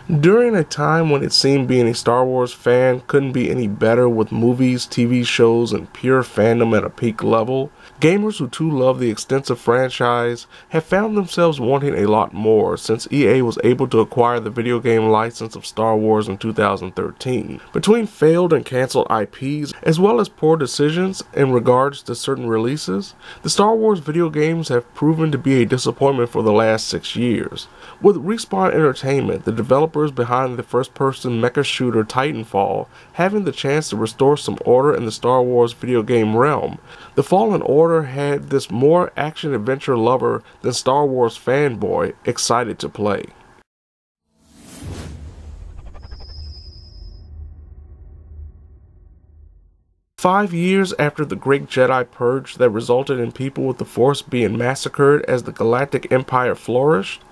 During a time when it seemed being a Star Wars fan couldn't be any better with movies, TV shows, and pure fandom at a peak level, gamers who too love the extensive franchise have found themselves wanting a lot more since EA was able to acquire the video game license of Star Wars in 2013. Between failed and cancelled IPs, as well as poor decisions in regards to certain releases, the Star Wars video games have proven to be a disappointment for the last 6 years. With Respawn Entertainment, the developer behind the first-person mecha shooter Titanfall, having the chance to restore some order in the Star Wars video game realm, the Fallen Order had this more action-adventure lover than Star Wars fanboy excited to play. 5 years after the Great Jedi Purge that resulted in people with the Force being massacred as the Galactic Empire flourished,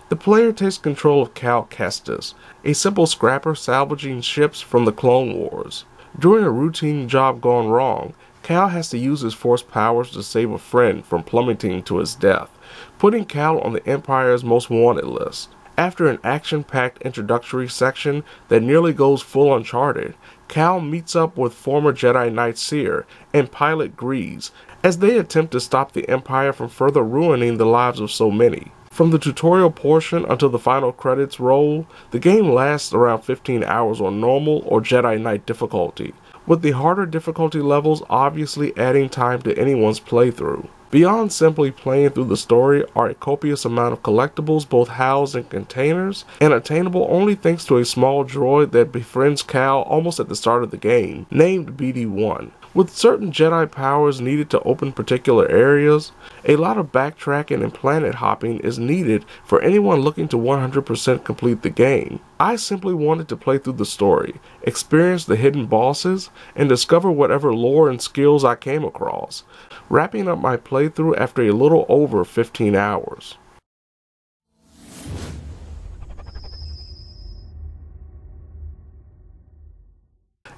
the player takes control of Cal Kestis, a simple scrapper salvaging ships from the Clone Wars. During a routine job gone wrong, Cal has to use his Force powers to save a friend from plummeting to his death, putting Cal on the Empire's most wanted list. After an action-packed introductory section that nearly goes full Uncharted, Cal meets up with former Jedi Knight Seer and Pilot Grease as they attempt to stop the Empire from further ruining the lives of so many. From the tutorial portion until the final credits roll, the game lasts around 15 hours on normal or Jedi Knight difficulty, with the harder difficulty levels obviously adding time to anyone's playthrough. Beyond simply playing through the story are a copious amount of collectibles both housed in containers and attainable only thanks to a small droid that befriends Cal almost at the start of the game, named BD-1. With certain Jedi powers needed to open particular areas, a lot of backtracking and planet hopping is needed for anyone looking to 100% complete the game. I simply wanted to play through the story, experience the hidden bosses, and discover whatever lore and skills I came across, wrapping up my playthrough after a little over 15 hours.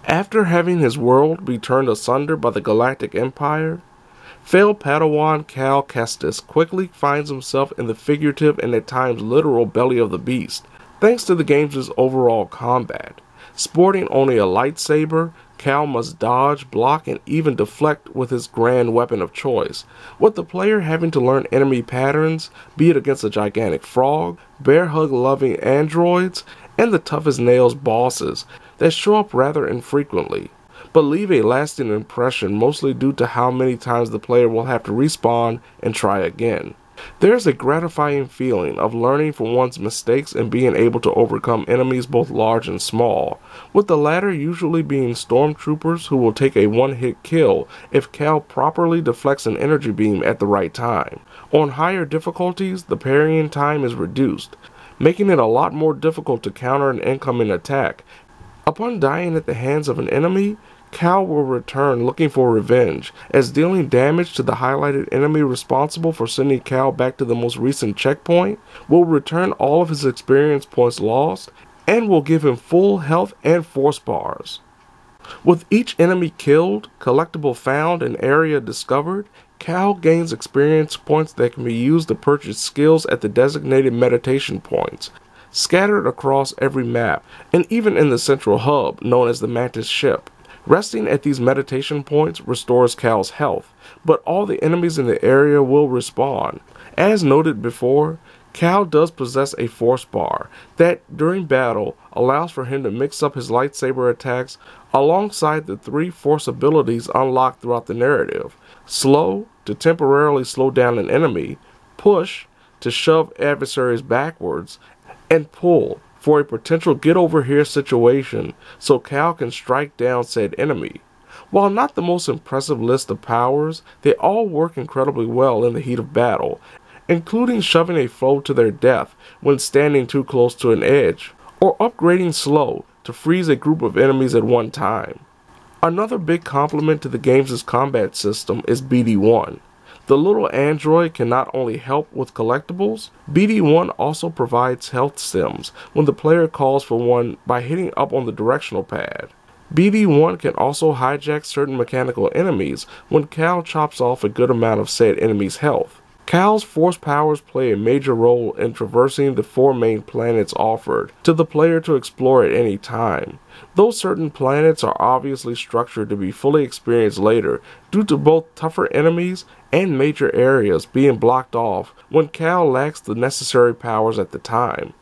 After having his world be turned asunder by the Galactic Empire, failed Padawan Cal Kestis quickly finds himself in the figurative and at times literal belly of the beast, thanks to the game's overall combat. Sporting only a lightsaber, Cal must dodge, block, and even deflect with his grand weapon of choice, with the player having to learn enemy patterns, be it against a gigantic frog, bear hug-loving androids, and the tough-as-nails bosses that show up rather infrequently, but leave a lasting impression mostly due to how many times the player will have to respawn and try again. There's a gratifying feeling of learning from one's mistakes and being able to overcome enemies both large and small, with the latter usually being stormtroopers who will take a one-hit kill if Cal properly deflects an energy beam at the right time. On higher difficulties, the parrying time is reduced, making it a lot more difficult to counter an incoming attack. Upon dying at the hands of an enemy, Cal will return looking for revenge, as dealing damage to the highlighted enemy responsible for sending Cal back to the most recent checkpoint will return all of his experience points lost and will give him full health and force bars. With each enemy killed, collectible found, and area discovered, Cal gains experience points that can be used to purchase skills at the designated meditation points, scattered across every map, and even in the central hub known as the Mantis ship. Resting at these meditation points restores Cal's health, but all the enemies in the area will respawn. As noted before, Cal does possess a force bar that, during battle, allows for him to mix up his lightsaber attacks alongside the 3 force abilities unlocked throughout the narrative: slow, to temporarily slow down an enemy; push, to shove adversaries backwards; and pull, for a potential get-over-here situation so Cal can strike down said enemy. While not the most impressive list of powers, they all work incredibly well in the heat of battle, including shoving a foe to their death when standing too close to an edge, or upgrading slow to freeze a group of enemies at one time. Another big compliment to the game's combat system is BD-1. The little android can not only help with collectibles, BD-1 also provides health sims when the player calls for one by hitting up on the directional pad. BD-1 can also hijack certain mechanical enemies when Cal chops off a good amount of said enemy's health. Cal's force powers play a major role in traversing the 4 main planets offered to the player to explore at any time, though certain planets are obviously structured to be fully experienced later due to both tougher enemies and major areas being blocked off when Cal lacks the necessary powers at the time.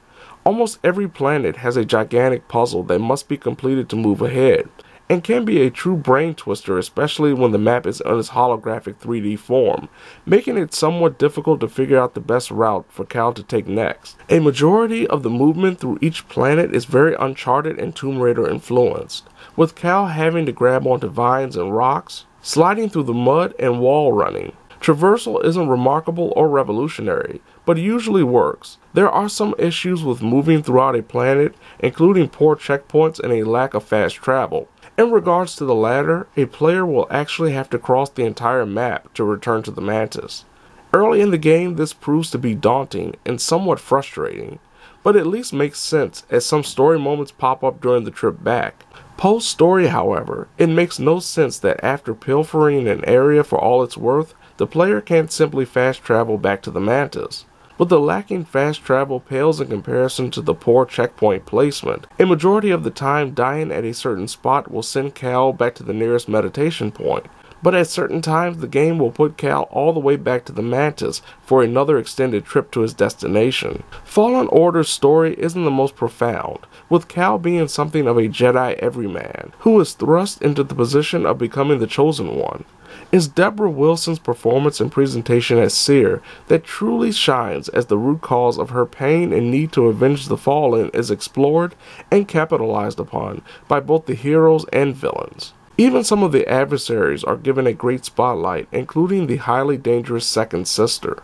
Almost every planet has a gigantic puzzle that must be completed to move ahead, and can be a true brain twister, especially when the map is in its holographic 3D form, making it somewhat difficult to figure out the best route for Cal to take next. A majority of the movement through each planet is very Uncharted and Tomb Raider influenced, with Cal having to grab onto vines and rocks, sliding through the mud, and wall running. Traversal isn't remarkable or revolutionary, but usually works. There are some issues with moving throughout a planet, including poor checkpoints and a lack of fast travel. In regards to the latter, a player will actually have to cross the entire map to return to the Mantis. Early in the game, this proves to be daunting and somewhat frustrating, but at least makes sense as some story moments pop up during the trip back. Post-story, however, it makes no sense that after pilfering an area for all it's worth, the player can't simply fast travel back to the Mantis. But the lacking fast travel pales in comparison to the poor checkpoint placement. A majority of the time, dying at a certain spot will send Cal back to the nearest meditation point, but at certain times the game will put Cal all the way back to the Mantis for another extended trip to his destination. Fallen Order's story isn't the most profound, with Cal being something of a Jedi everyman, who is thrust into the position of becoming the Chosen One. It's Deborah Wilson's performance and presentation as Seer that truly shines as the root cause of her pain and need to avenge the fallen is explored and capitalized upon by both the heroes and villains. Even some of the adversaries are given a great spotlight, including the highly dangerous Second Sister.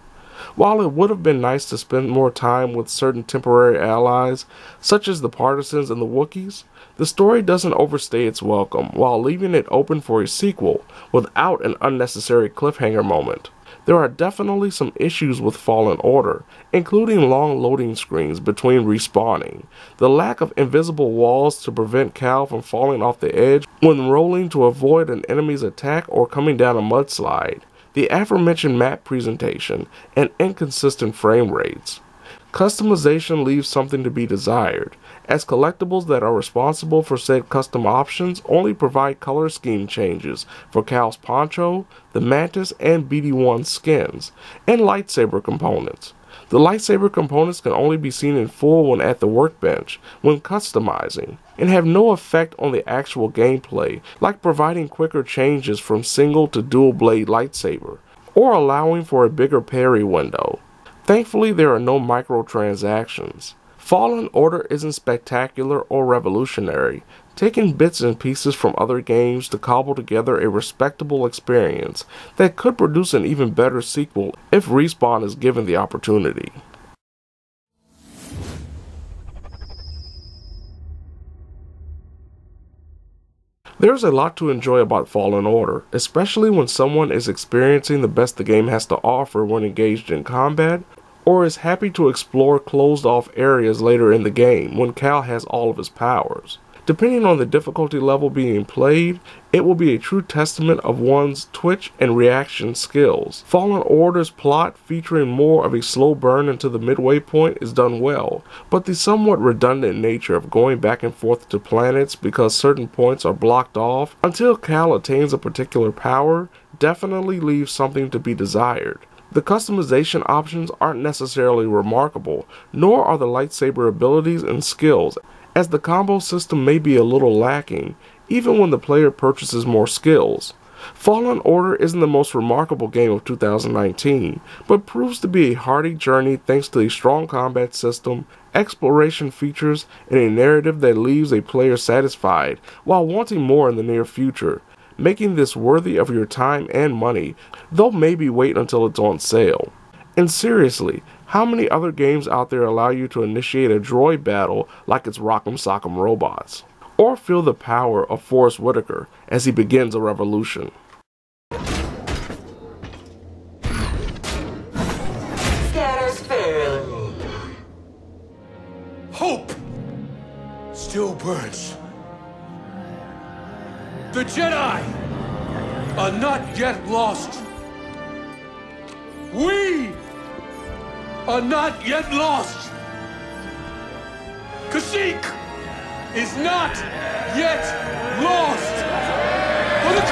While it would have been nice to spend more time with certain temporary allies, such as the Partisans and the Wookiees, the story doesn't overstay its welcome while leaving it open for a sequel without an unnecessary cliffhanger moment. There are definitely some issues with Fallen Order, including long loading screens between respawning, the lack of invisible walls to prevent Cal from falling off the edge when rolling to avoid an enemy's attack or coming down a mudslide, the aforementioned map presentation, and inconsistent frame rates. Customization leaves something to be desired, as collectibles that are responsible for said custom options only provide color scheme changes for Cal's poncho, the Mantis, and BD1 skins, and lightsaber components. The lightsaber components can only be seen in full when at the workbench, when customizing, and have no effect on the actual gameplay, like providing quicker changes from single to dual blade lightsaber, or allowing for a bigger parry window. Thankfully, there are no microtransactions. Fallen Order isn't spectacular or revolutionary, taking bits and pieces from other games to cobble together a respectable experience that could produce an even better sequel if Respawn is given the opportunity. There's a lot to enjoy about Fallen Order, especially when someone is experiencing the best the game has to offer when engaged in combat, or is happy to explore closed-off areas later in the game when Cal has all of his powers. Depending on the difficulty level being played, it will be a true testament of one's twitch and reaction skills. Fallen Order's plot, featuring more of a slow burn into the midway point, is done well, but the somewhat redundant nature of going back and forth to planets because certain points are blocked off until Cal attains a particular power definitely leaves something to be desired. The customization options aren't necessarily remarkable, nor are the lightsaber abilities and skills, as the combo system may be a little lacking, even when the player purchases more skills. Fallen Order isn't the most remarkable game of 2019, but proves to be a hearty journey thanks to a strong combat system, exploration features, and a narrative that leaves a player satisfied while wanting more in the near future, making this worthy of your time and money, though maybe wait until it's on sale. And seriously, how many other games out there allow you to initiate a droid battle like it's Rock'em Sock'em Robots? Or feel the power of Forrest Whitaker as he begins a revolution? Hope still burns. The Jedi are not yet lost. We are not yet lost. Kashyyyk is not yet lost. For the